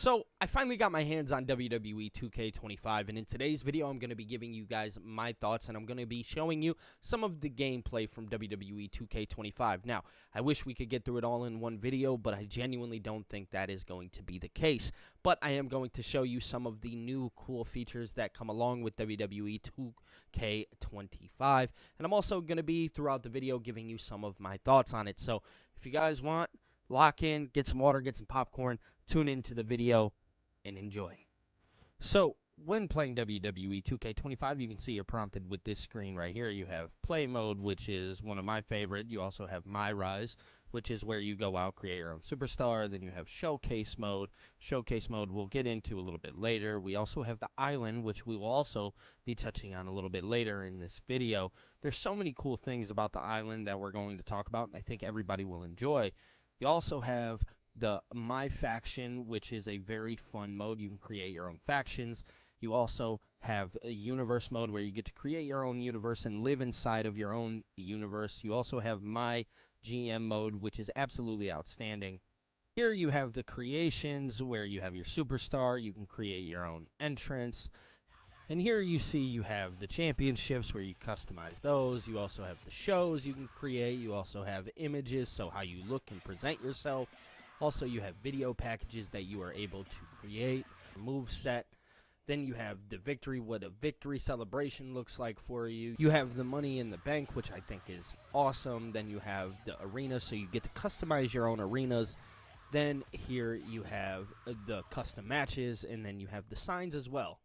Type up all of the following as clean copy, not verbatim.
So, I finally got my hands on WWE 2K25, and in today's video, I'm going to be giving you guys my thoughts, and I'm going to be showing you some of the gameplay from WWE 2K25. Now, I wish we could get through it all in one video, but I genuinely don't think that is going to be the case. But I am going to show you some of the new cool features that come along with WWE 2K25, and I'm also going to be, throughout the video, giving you some of my thoughts on it. So, if you guys want, lock in, get some water, get some popcorn, tune into the video, and enjoy. So, when playing WWE 2K25, you can see you're prompted with this screen right here. You have Play Mode, which is one of my favorite. You also have My Rise, which is where you go out, create your own superstar. Then you have Showcase Mode. Showcase Mode we'll get into a little bit later. We also have the Island, which we will also be touching on a little bit later in this video. There's so many cool things about the Island that we're going to talk about, and I think everybody will enjoy. You also have the My Faction, which is a very fun mode. You can create your own factions. You also have a universe mode where you get to create your own universe and live inside of your own universe. You also have My GM mode, which is absolutely outstanding. Here you have the creations where you have your superstar. You can create your own entrance. And here you see you have the championships where you customize those. You also have the shows you can create. You also have images, so how you look and present yourself. Also, you have video packages that you are able to create, move set. Then you have the victory, what a victory celebration looks like for you. You have the money in the bank, which I think is awesome. Then you have the arena, so you get to customize your own arenas. Then here you have the custom matches, and then you have the signs as well.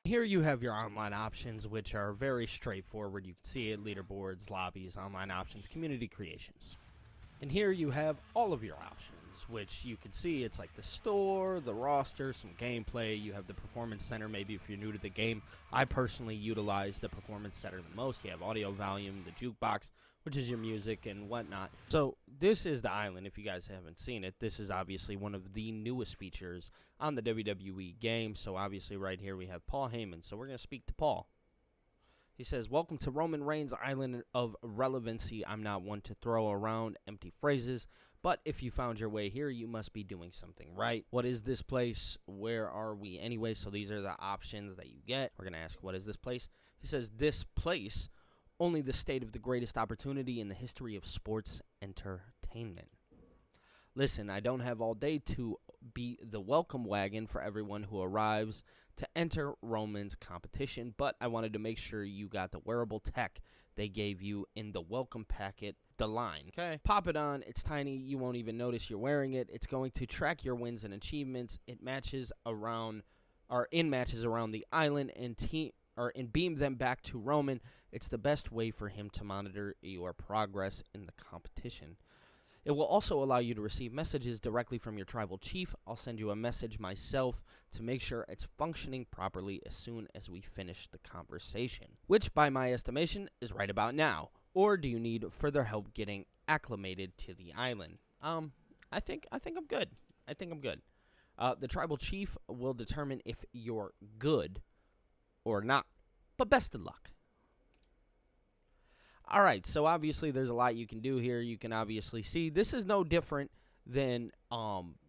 Here you have your online options, which are very straightforward. You can see it: leaderboards, lobbies, online options, community creations. And here you have all of your options, which you can see it's like the store, the roster, some gameplay. You have the performance center, maybe if you're new to the game. I personally utilize the performance center the most. You have audio volume, the jukebox, which is your music and whatnot. So this is the Island. If you guys haven't seen it, this is obviously one of the newest features on the WWE game. So obviously right here we have Paul Heyman. So we're going to speak to Paul. He says, "Welcome to Roman Reigns' Island of Relevancy. I'm not one to throw around empty phrases, but if you found your way here, you must be doing something right. What is this place? Where are we anyway?" So these are the options that you get. We're going to ask, what is this place? He says, "This place, only the state of the greatest opportunity in the history of sports entertainment. Listen, I don't have all day to be the welcome wagon for everyone who arrives to enter Roman's competition, but I wanted to make sure you got the wearable tech they gave you in the welcome packet, the line. Okay, pop it on. It's tiny. You won't even notice you're wearing it. It's going to track your wins and achievements. It matches around, or in matches around the island and beam them back to Roman. It's the best way for him to monitor your progress in the competition. It will also allow you to receive messages directly from your tribal chief. I'll send you a message myself to make sure it's functioning properly as soon as we finish the conversation, which by my estimation is right about now. Or do you need further help getting acclimated to the island?" I think I'm good. I think I'm good. The tribal chief will determine if you're good or not. But best of luck. All right, so obviously there's a lot you can do here. You can obviously see this is no different than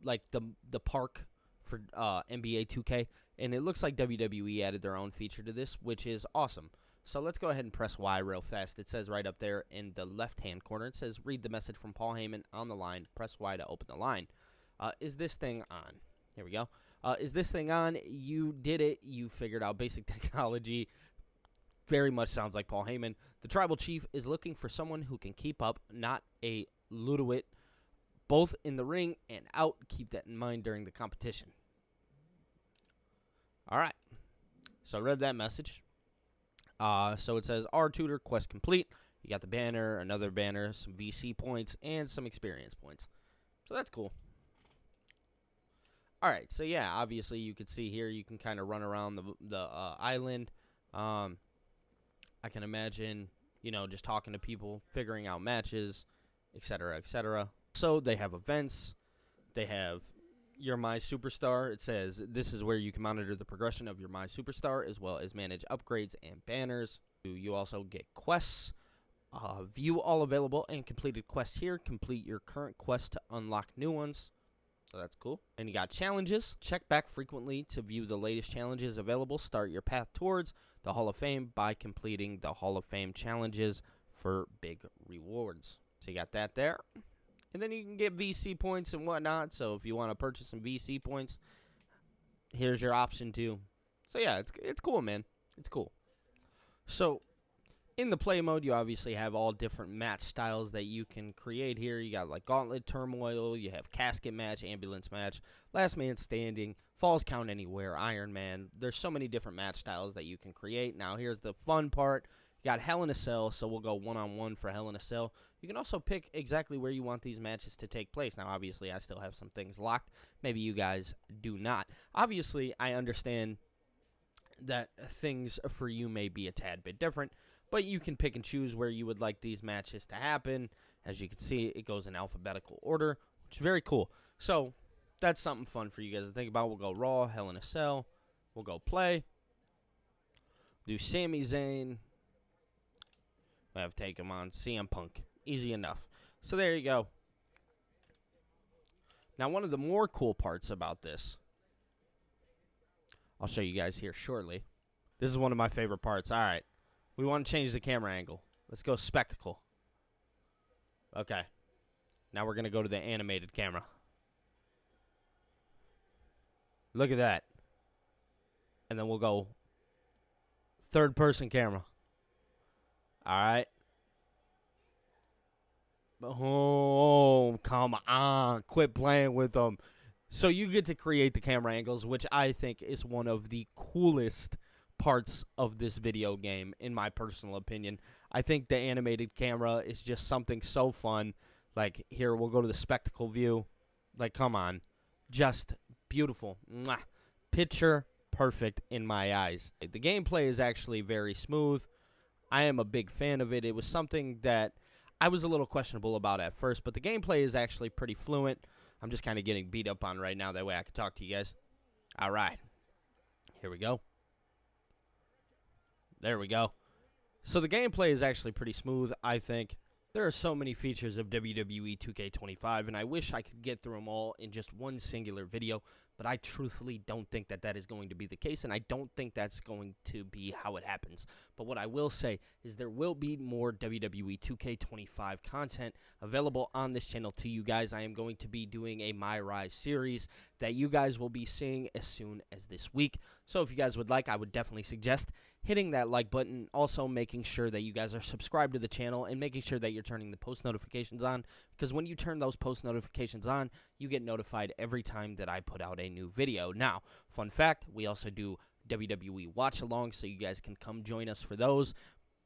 like the park for NBA 2K, and it looks like WWE added their own feature to this, which is awesome. So let's go ahead and press Y real fast. It says right up there in the left-hand corner, it says read the message from Paul Heyman on the line. Press Y to open the line. Is this thing on? Here we go. Is this thing on? You did it. You figured out basic technology. Very much sounds like Paul Heyman. The tribal chief is looking for someone who can keep up, not a Ludwit, both in the ring and out. Keep that in mind during the competition. All right. So I read that message. So it says, "Our tutor, quest complete." You got the banner, another banner, some VC points, and some experience points. So that's cool. All right. So, yeah, obviously you can see here you can kind of run around the island. I can imagine, just talking to people, figuring out matches, etc., etc. So they have events. They have your My Superstar. It says this is where you can monitor the progression of your My Superstar as well as manage upgrades and banners. You also get quests. View all available and completed quests here. Complete your current quest to unlock new ones. So that's cool. And you got challenges. Check back frequently to view the latest challenges available. Start your path towards the Hall of Fame by completing the Hall of Fame challenges for big rewards. So you got that there. And then you can get VC points and whatnot. So if you want to purchase some VC points, here's your option too. So yeah, it's cool, man. It's cool. So in the play mode, you obviously have all different match styles that you can create here. You got like Gauntlet, Turmoil, you have Casket Match, Ambulance Match, Last Man Standing, Falls Count Anywhere, Iron Man. There's so many different match styles that you can create. Now here's the fun part. You got Hell in a Cell, so we'll go one-on-one for Hell in a Cell. You can also pick exactly where you want these matches to take place. Now obviously I still have some things locked. Maybe you guys do not. Obviously I understand that things for you may be a tad bit different, but you can pick and choose where you would like these matches to happen. As you can see, it goes in alphabetical order, which is very cool. So that's something fun for you guys to think about. We'll go Raw, Hell in a Cell. We'll go play. Do Sami Zayn. We have take him on CM Punk. Easy enough. So there you go. Now, one of the more cool parts about this, I'll show you guys here shortly. This is one of my favorite parts. All right. We want to change the camera angle. Let's go spectacle. Okay. Now we're going to go to the animated camera. Look at that. And then we'll go third-person camera. All right. Oh, come on. Quit playing with them. So you get to create the camera angles, which I think is one of the coolest parts of this video game, in my personal opinion. I think the animated camera is just something so fun. Like, here, we'll go to the spectacle view. Like, come on. Just beautiful. Mwah. Picture perfect in my eyes. The gameplay is actually very smooth. I am a big fan of it. It was something that I was a little questionable about at first, but the gameplay is actually pretty fluent. I'm just kind of getting beat up on right now. That way I can talk to you guys. All right. Here we go. There we go. So the gameplay is actually pretty smooth, I think. There are so many features of WWE 2K25, and I wish I could get through them all in just one singular video, but I truthfully don't think that that is going to be the case, and I don't think that's going to be how it happens. But what I will say is there will be more WWE 2K25 content available on this channel to you guys. I am going to be doing a My Rise series that you guys will be seeing as soon as this week. So if you guys would like, I would definitely suggest hitting that like button, also making sure that you guys are subscribed to the channel and making sure that you're turning the post notifications on, because when you turn those post notifications on, you get notified every time that I put out a new video. Now, fun fact, we also do WWE watch-alongs, so you guys can come join us for those,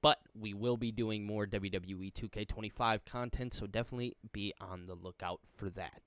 but we will be doing more WWE 2K25 content, so definitely be on the lookout for that.